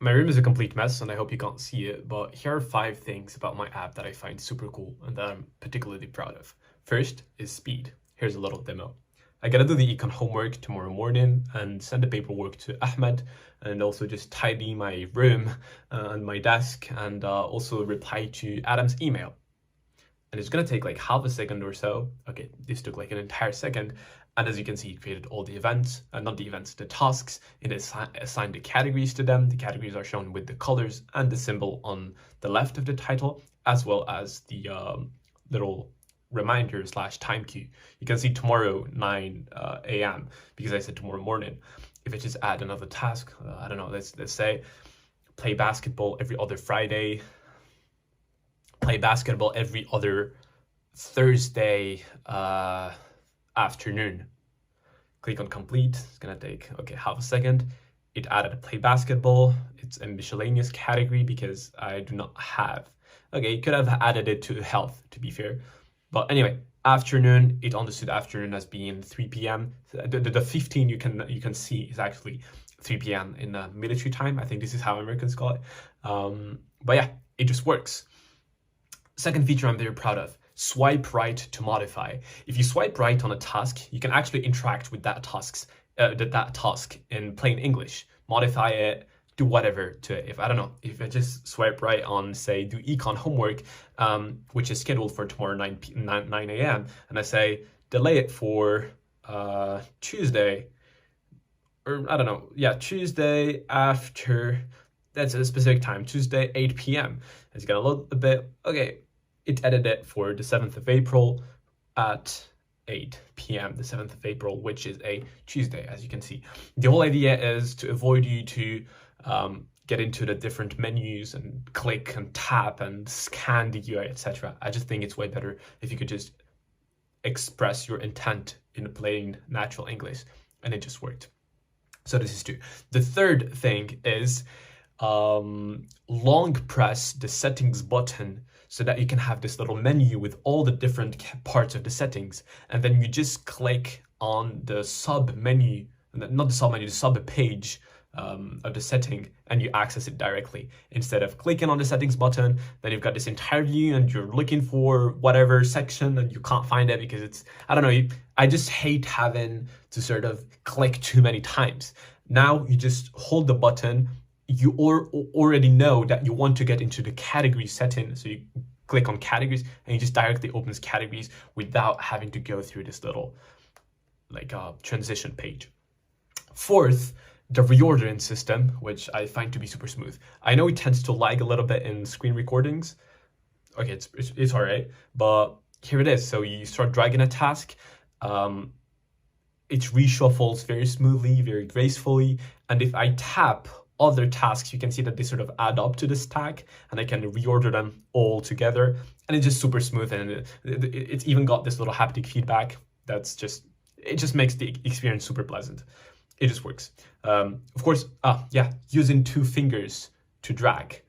My room is a complete mess and I hope you can't see it, but here are 5 things about my app that I find super cool and that I'm particularly proud of. First is speed. Here's a little demo. I gotta do the econ homework tomorrow morning and send the paperwork to Ahmed, and also just tidy my room and my desk, and also reply to Adam's email. And it's gonna take like half a second or so. Okay, this took like an entire second. And as you can see, it created all the events, not the events, the tasks. It assigned the categories to them. The categories are shown with the colors and the symbol on the left of the title, as well as the little reminder / time cue. You can see tomorrow 9 a.m. because I said tomorrow morning. If I just add another task, I don't know, let's say play basketball every other Friday, play basketball every other Thursday afternoon. Click on complete. It's gonna take half a second. It added a play basketball. It's a miscellaneous category because I do not have. Okay, you could have added it to health, to be fair. But anyway, afternoon, it understood afternoon as being 3 p.m. The 15 you can see is actually 3 p.m. in military time. I think this is how Americans call it. But yeah, it just works. Second feature I'm very proud of: swipe right to modify. If you swipe right on a task, you can actually interact with that task in plain English, modify it, do whatever to it. If I just swipe right on, say, do econ homework, which is scheduled for tomorrow 9 a.m., and I say delay it for Tuesday, or I don't know, yeah, Tuesday after, that's a specific time, Tuesday 8 p.m. It's gonna load a bit. Okay, it edited it for the 7th of April at 8 p.m. the 7th of April, which is a Tuesday, as you can see. The whole idea is to avoid you to get into the different menus and click and tap and scan the UI, etc. I just think it's way better if you could just express your intent in plain natural English, and it just worked. So this is 2. The third thing is long press the settings button so that you can have this little menu with all the different parts of the settings, and then you just click on the sub menu, not the sub menu, the sub page of the setting, and you access it directly instead of clicking on the settings button. Then you've got this entire view and you're looking for whatever section and you can't find it because it's, I don't know, I just hate having to sort of click too many times. Now you just hold the button. You already know that you want to get into the category setting, so you click on categories and it just directly opens categories without having to go through this little transition page. Fourth, the reordering system, which I find to be super smooth. I know it tends to lag a little bit in screen recordings. Okay, it's all right, but here it is. So you start dragging a task, it reshuffles very smoothly, very gracefully, and if I tap other tasks, you can see that they sort of add up to the stack, and I can reorder them all together, and it's just super smooth, and it's even got this little haptic feedback that's just, it just makes the experience super pleasant. It just works. Of course, using 2 fingers to drag.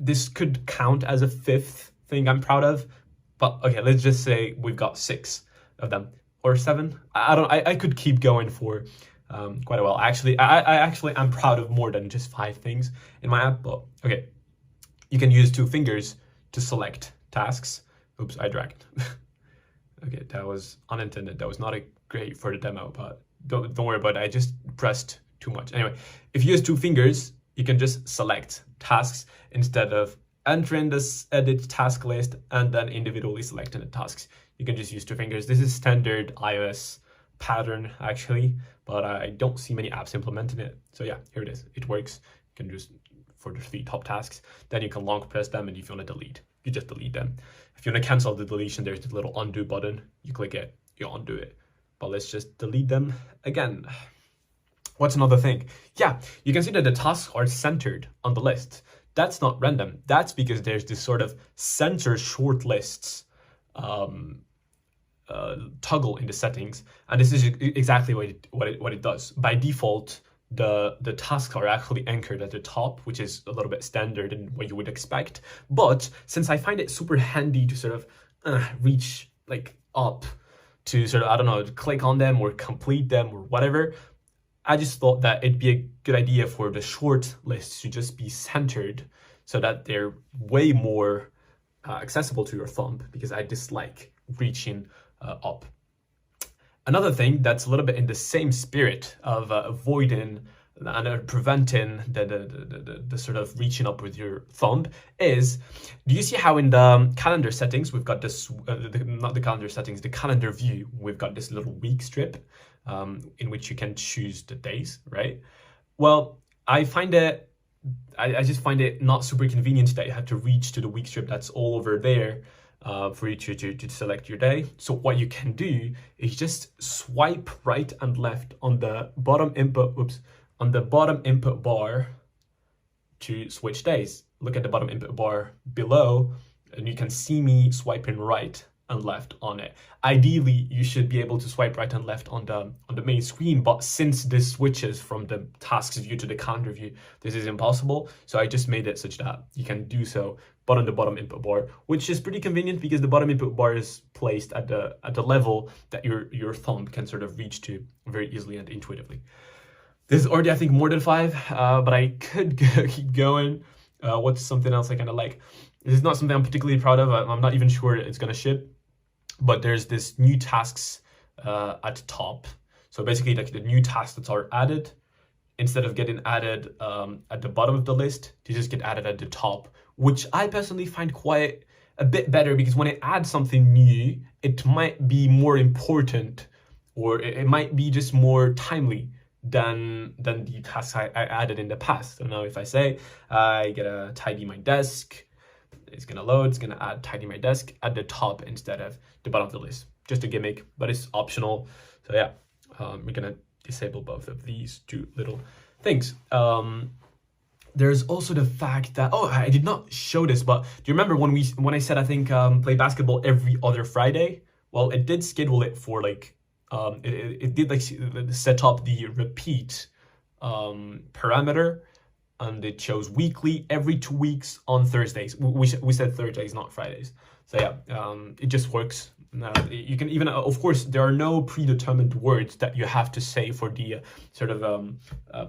This could count as a 5th thing I'm proud of, but okay, let's just say we've got 6 of them, or 7. I could keep going for quite a while. I actually am proud of more than just 5 things in my app, but okay. You can use 2 fingers to select tasks. Oops, I dragged. Okay, that was unintended. That was not great for the demo, but don't worry about it. I just pressed too much. Anyway, if you use 2 fingers, you can just select tasks instead of entering this edit task list and then individually selecting the tasks. You can just use 2 fingers. This is standard iOS pattern actually, but I don't see many apps implementing it. So yeah, here it is. It works. You can just, for the 3 top tasks, then you can long press them, and if you want to delete, you just delete them. If you want to cancel the deletion, there's the little undo button. You click it, you undo it. But let's just delete them again. What's another thing? Yeah, you can see that the tasks are centered on the list. That's not random. That's because there's this sort of center short lists toggle in the settings, and this is exactly what it does. By default, the tasks are actually anchored at the top, which is a little bit standard and what you would expect. But since I find it super handy to sort of reach like up to sort of, I don't know, click on them or complete them or whatever, I just thought that it'd be a good idea for the short lists to just be centered so that they're way more accessible to your thumb, because I dislike reaching up. Another thing that's a little bit in the same spirit of avoiding and preventing the sort of reaching up with your thumb is, do you see how in the calendar settings we've got this, not the calendar settings, the calendar view, we've got this little week strip in which you can choose the days, right? Well, I just find it not super convenient that you have to reach to the week strip that's all over there for you to select your day. So what you can do is just swipe right and left on the bottom input, on the bottom input bar to switch days. Look at the bottom input bar below, and you can see me swiping right and left on it. Ideally, you should be able to swipe right and left on the main screen, but since this switches from the tasks view to the calendar view, this is impossible. So I just made it such that you can do so but on the bottom input bar, which is pretty convenient because the bottom input bar is placed at the level that your thumb can sort of reach to very easily and intuitively. This is already, I think, more than 5, but I could keep going. What's something else I kind of like? This is not something I'm particularly proud of. I'm not even sure it's going to ship, but there's this new tasks at the top. So basically, like the new tasks that are added, instead of getting added at the bottom of the list, they just get added at the top, which I personally find quite a bit better, because when I add something new, it might be more important, or it might be just more timely than the tasks I added in the past. So now if I say I gotta tidy my desk, it's gonna load, it's gonna add tidy my desk at the top instead of the bottom of the list. Just a gimmick, but it's optional. So yeah, we're gonna disable both of these two little things. There's also the fact that, oh, I did not show this, but do you remember when I said I think play basketball every other Friday? Well, it did schedule it for like it did like set up the repeat parameter, and it shows weekly every 2 weeks on Thursdays. We said Thursdays, not Fridays. So yeah, it just works. You can even, of course, there are no predetermined words that you have to say for the sort of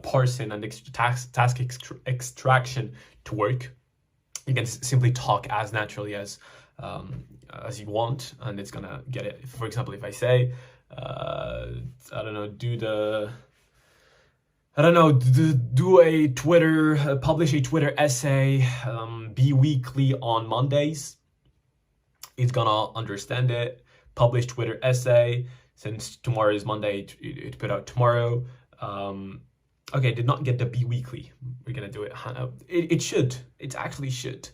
parsing and task extraction to work. You can simply talk as naturally as you want, and it's gonna get it. For example, if I say, I don't know, do a Twitter, publish a Twitter essay, be weekly on Mondays. It's gonna understand it. Publish Twitter essay. Since tomorrow is Monday, it put out tomorrow. Okay, did not get the be weekly. We're gonna do it. It should. It actually should.